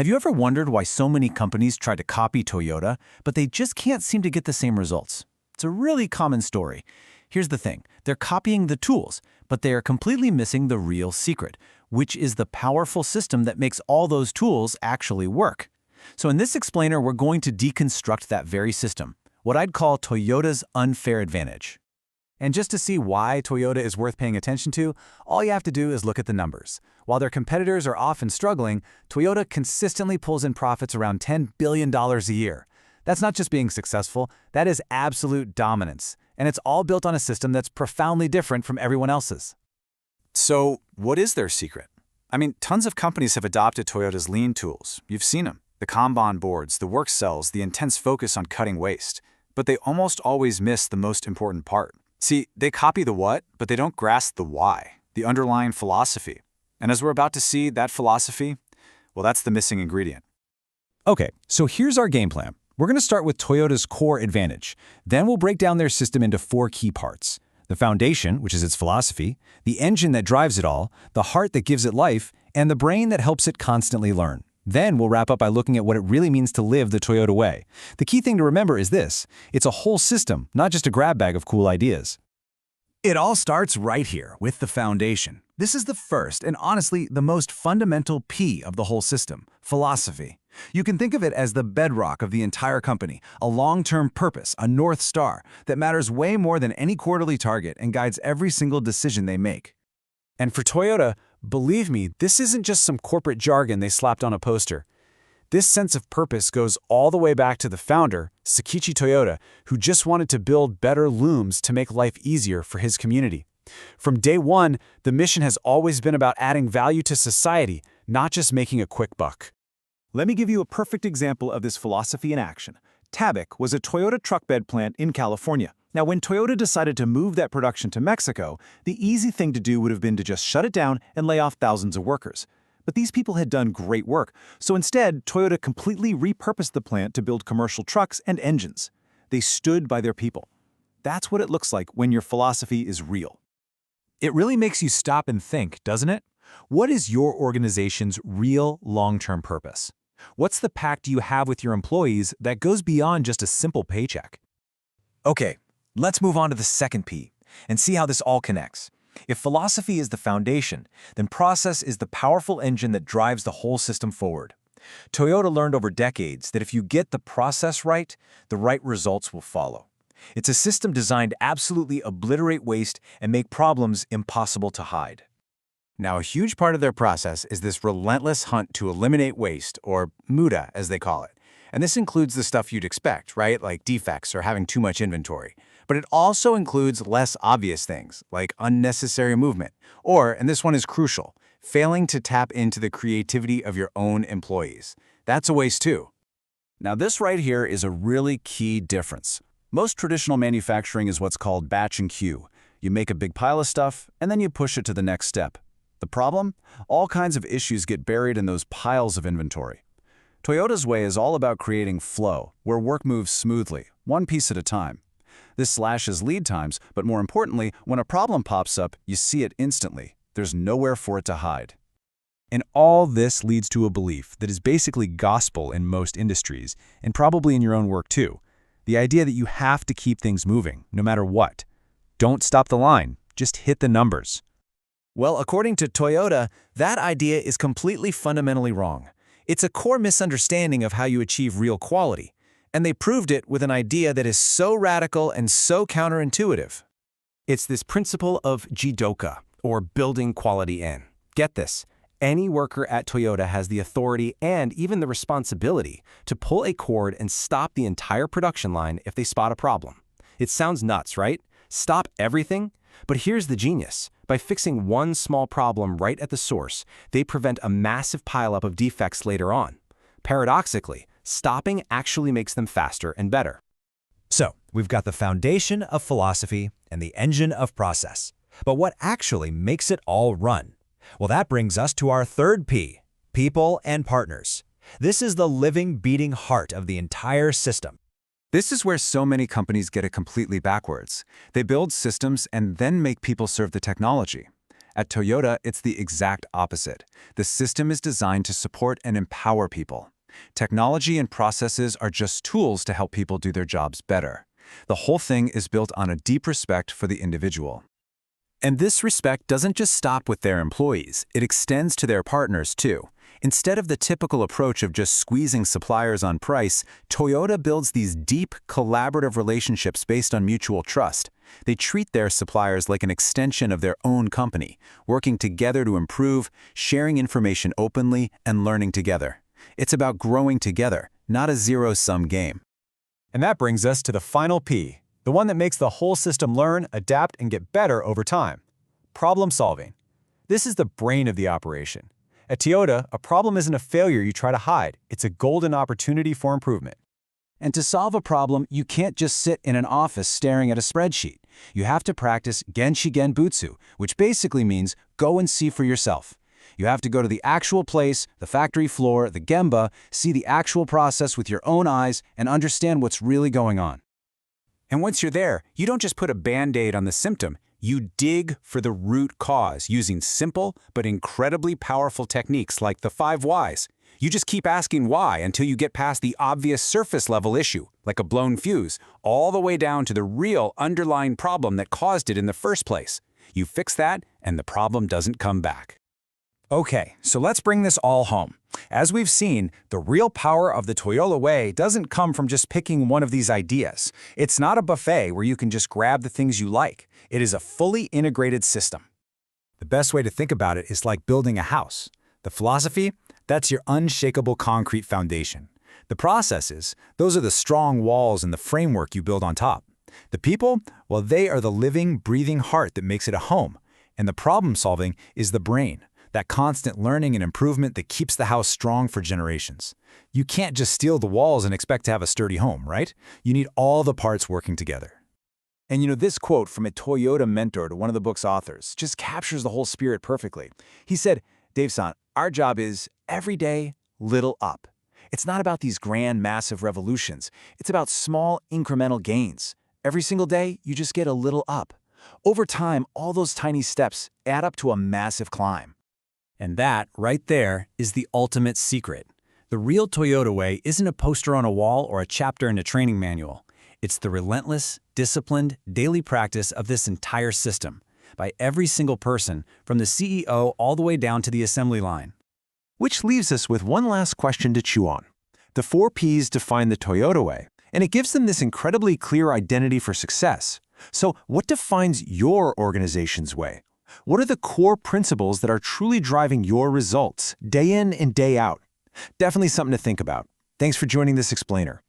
Have you ever wondered why so many companies try to copy Toyota, but they just can't seem to get the same results? It's a really common story. Here's the thing. They're copying the tools, but they are completely missing the real secret, which is the powerful system that makes all those tools actually work. So in this explainer, we're going to deconstruct that very system, what I'd call Toyota's unfair advantage. And just to see why Toyota is worth paying attention to, all you have to do is look at the numbers. While their competitors are often struggling, Toyota consistently pulls in profits around $10 billion a year. That's not just being successful, that is absolute dominance. And it's all built on a system that's profoundly different from everyone else's. So, what is their secret? I mean, tons of companies have adopted Toyota's lean tools. You've seen them. The Kanban boards, the work cells, the intense focus on cutting waste. But they almost always miss the most important part. See, they copy the what, but they don't grasp the why, the underlying philosophy. And as we're about to see, that philosophy, well, that's the missing ingredient. Okay, so here's our game plan. We're going to start with Toyota's core advantage. Then we'll break down their system into 4 key parts. The foundation, which is its philosophy, the engine that drives it all, the heart that gives it life, and the brain that helps it constantly learn. Then we'll wrap up by looking at what it really means to live the Toyota way. The key thing to remember is this: it's a whole system, not just a grab bag of cool ideas. It all starts right here with the foundation. This is the first and honestly the most fundamental P of the whole system: philosophy. You can think of it as the bedrock of the entire company, a long-term purpose, a North Star that matters way more than any quarterly target and guides every single decision they make. And for Toyota, believe me, this isn't just some corporate jargon they slapped on a poster. This sense of purpose goes all the way back to the founder, Sakichi Toyota, who just wanted to build better looms to make life easier for his community. From day one, the mission has always been about adding value to society, not just making a quick buck. Let me give you a perfect example of this philosophy in action. Tabak was a Toyota truck bed plant in California. Now, when Toyota decided to move that production to Mexico, the easy thing to do would have been to just shut it down and lay off thousands of workers. But these people had done great work, so instead, Toyota completely repurposed the plant to build commercial trucks and engines. They stood by their people. That's what it looks like when your philosophy is real. It really makes you stop and think, doesn't it? What is your organization's real long-term purpose? What's the pact you have with your employees that goes beyond just a simple paycheck? Okay, let's move on to the second P and see how this all connects. If philosophy is the foundation, then process is the powerful engine that drives the whole system forward. Toyota learned over decades that if you get the process right, the right results will follow. It's a system designed to absolutely obliterate waste and make problems impossible to hide. Now, a huge part of their process is this relentless hunt to eliminate waste, or muda as they call it. And this includes the stuff you'd expect, right? Like defects or having too much inventory. But it also includes less obvious things, like unnecessary movement, or, and this one is crucial, failing to tap into the creativity of your own employees. That's a waste too. Now, this right here is a really key difference. Most traditional manufacturing is what's called batch and queue. You make a big pile of stuff, and then you push it to the next step. The problem? All kinds of issues get buried in those piles of inventory. Toyota's way is all about creating flow, where work moves smoothly, one piece at a time. This slashes lead times, but more importantly, when a problem pops up, you see it instantly. There's nowhere for it to hide. And all this leads to a belief that is basically gospel in most industries, and probably in your own work too. The idea that you have to keep things moving, no matter what. Don't stop the line, just hit the numbers. Well, according to Toyota, that idea is completely fundamentally wrong. It's a core misunderstanding of how you achieve real quality. And they proved it with an idea that is so radical and so counterintuitive. It's this principle of Jidoka, or building quality in. Get this, any worker at Toyota has the authority and even the responsibility to pull a cord and stop the entire production line if they spot a problem. It sounds nuts, right? Stop everything? But here's the genius. By fixing one small problem right at the source, they prevent a massive pileup of defects later on. Paradoxically, stopping actually makes them faster and better. So, we've got the foundation of philosophy and the engine of process. But what actually makes it all run? Well, that brings us to our third P, people and partners. This is the living, beating heart of the entire system. This is where so many companies get it completely backwards. They build systems and then make people serve the technology. At Toyota, it's the exact opposite. The system is designed to support and empower people. Technology and processes are just tools to help people do their jobs better. The whole thing is built on a deep respect for the individual. And this respect doesn't just stop with their employees, it extends to their partners too. Instead of the typical approach of just squeezing suppliers on price, Toyota builds these deep, collaborative relationships based on mutual trust. They treat their suppliers like an extension of their own company, working together to improve, sharing information openly, and learning together. It's about growing together, not a zero-sum game. And that brings us to the final P, the one that makes the whole system learn, adapt, and get better over time. Problem solving. This is the brain of the operation. At Toyota, a problem isn't a failure you try to hide. It's a golden opportunity for improvement. And to solve a problem, you can't just sit in an office staring at a spreadsheet. You have to practice Genshi Genbutsu, which basically means go and see for yourself. You have to go to the actual place, the factory floor, the Gemba, see the actual process with your own eyes, and understand what's really going on. And once you're there, you don't just put a Band-Aid on the symptom. You dig for the root cause using simple but incredibly powerful techniques like the 5 whys. You just keep asking why until you get past the obvious surface-level issue, like a blown fuse, all the way down to the real underlying problem that caused it in the first place. You fix that, and the problem doesn't come back. Okay, so let's bring this all home. As we've seen, the real power of the Toyota way doesn't come from just picking one of these ideas. It's not a buffet where you can just grab the things you like. It is a fully integrated system. The best way to think about it is like building a house. The philosophy, that's your unshakable concrete foundation. The processes, those are the strong walls and the framework you build on top. The people, well, they are the living, breathing heart that makes it a home. And the problem solving is the brain. That constant learning and improvement that keeps the house strong for generations. You can't just steel the walls and expect to have a sturdy home, right? You need all the parts working together. And this quote from a Toyota mentor to one of the book's authors just captures the whole spirit perfectly. He said, Dave-san, our job is every day, little up. It's not about these grand, massive revolutions. It's about small, incremental gains. Every single day, you just get a little up. Over time, all those tiny steps add up to a massive climb. And that, right there, is the ultimate secret. The real Toyota way isn't a poster on a wall or a chapter in a training manual. It's the relentless, disciplined, daily practice of this entire system, by every single person, from the CEO all the way down to the assembly line. Which leaves us with one last question to chew on. The 4 Ps define the Toyota way, and it gives them this incredibly clear identity for success. So what defines your organization's way? What are the core principles that are truly driving your results, day in and day out? Definitely something to think about. Thanks for joining this explainer.